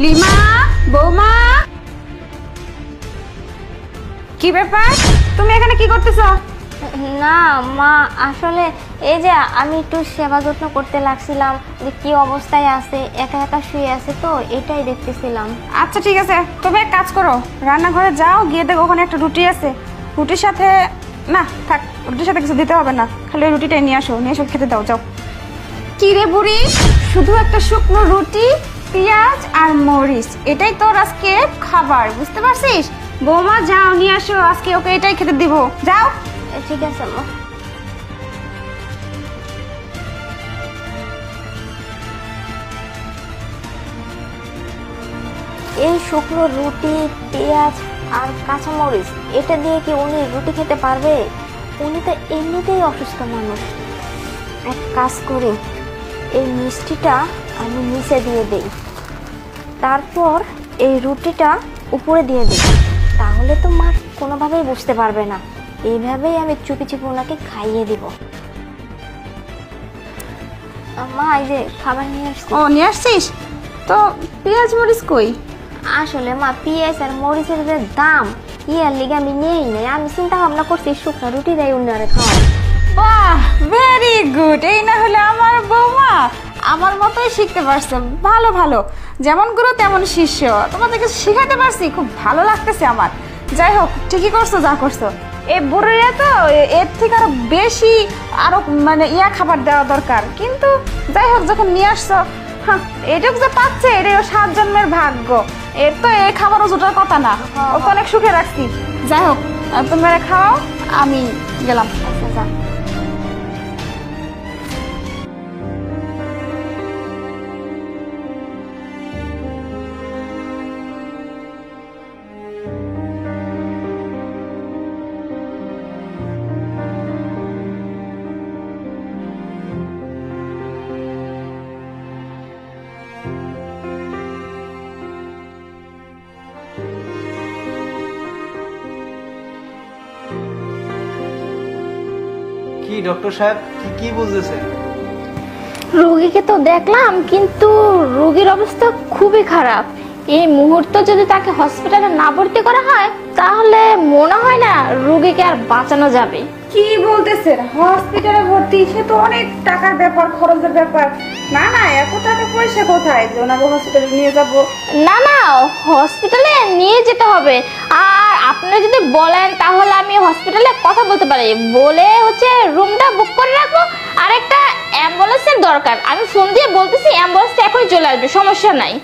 Lima, বৌমা, কি ব্যাপার? তুমি এখানে কি করতেছো? না মা, আসলে এই যে আমি একটু সেবা যত্ন করতে লাগছিলাম, যে কি অবস্থায় আছে, একা একা শুয়ে আছে, তো এটাই দেখতেছিলাম। আচ্ছা ঠিক আছে, তুমি এক কাজ করো, রান্নাঘরে যাও, গিয়ে দেখো ওখানে একটা রুটি আছে। রুটির সাথে না থাক, রুটির সাথে কিছু দিতে হবে না, খালি রুটিটাই নিয়ে আসো, নিয়ে এসে খেতে দাও, যাও। কি রে বুড়ি, শুধু একটা শুকনো রুটি, পেঁয়াজ আর মরিচ, এটাই তোর আজকে খাবার, বুঝতে পারছিস? বৌমা যাও নিয়ে আসো, আজকে ওকে এটাই খেতে দিব, যাও। ঠিক আছে মা। এই শুকনো রুটি, পেঁয়াজ আর কাঁচামরিচ, এটা দিয়ে কি উনি রুটি খেতে পারবে? উনি তো এমনিতেই অসুস্থ মানুষ। এক কাজ করি, এই মিষ্টিটা আমি নিচে দিয়ে দেই, তারপর এই রুটিটা উপরে দিয়ে দিই, তাহলে তো মা কোনোভাবেই বুঝতে পারবে না। এইভাবেই আমি চুপি চুপি ওনাকে খাইয়ে দিব। মা, এই যে খাবার নিয়ে আসছি। ও নিয়ে আসছিস? তো পেঁয়াজ মরিচ কই? আসলে মা, পেঁয়াজ আর মরিচের যে দাম, ইয়ার লিগে আমি নিয়েই নেই। আমি চিন্তা ভাবনা করছি শুকনো রুটি দেয় উনারে খাওয়া। বাহ, ভেরি গুড। এই না হলে আমার বৌমা আমার মতোই শিখতে পারছে। ভালো ভালো, যেমন গুরু তেমন শিষ্য। তোমাদেরকে শিখাতে পারছি, খুব ভালো লাগতেছে আমার। যাই হোক, ঠিকই করছো যা করছো। এই বুড়িরা তো এর থেকে আরো বেশি, আরো মানে খাবার দেওয়া দরকার। কিন্তু যাই হোক, যখন নিয়ে আসছো, হ্যাঁ, এটুকু যে পাচ্ছে এটাই 7 জন্মের ভাগ্য। এর তো এই খাবারও জোটার কথা না, ওকে অনেক সুখে রাখছি। যাই হোক, তোমরা খাও, আমি গেলাম। আচ্ছা যা। কি ডক্টর সাহেব, কি বুঝতেছেন? রোগীকে তো দেখলাম, কিন্তু রোগীর অবস্থা খুবই খারাপ। এই মুহূর্তে যদি তাকে হসপিটালে না ভর্তি করা হয়, তাহলে মনে হয় না রোগীকে আর বাঁচানো যাবে। কি বলতেছেন? হসপিটালে ভর্তি? সে তো অনেক টাকার ব্যাপার, খরচের ব্যাপার। না না, এত টাকা পয়সা কোথায় যে ওনাকে হসপিটালে নিয়ে যাব? না না, হসপিটালে নিয়ে যেতে হবে। আর আপনি যদি বলেন, তাহলে আমি হসপিটালে কথা বলতে পারি, বলে রুমটা বুক করে রাখবো। আর একটা অ্যাম্বুলেন্সের দরকার, আমি ফোন দিয়ে বলতেছি, অ্যাম্বুলেন্সটা এখনই চলে আসবে, সমস্যা নাই।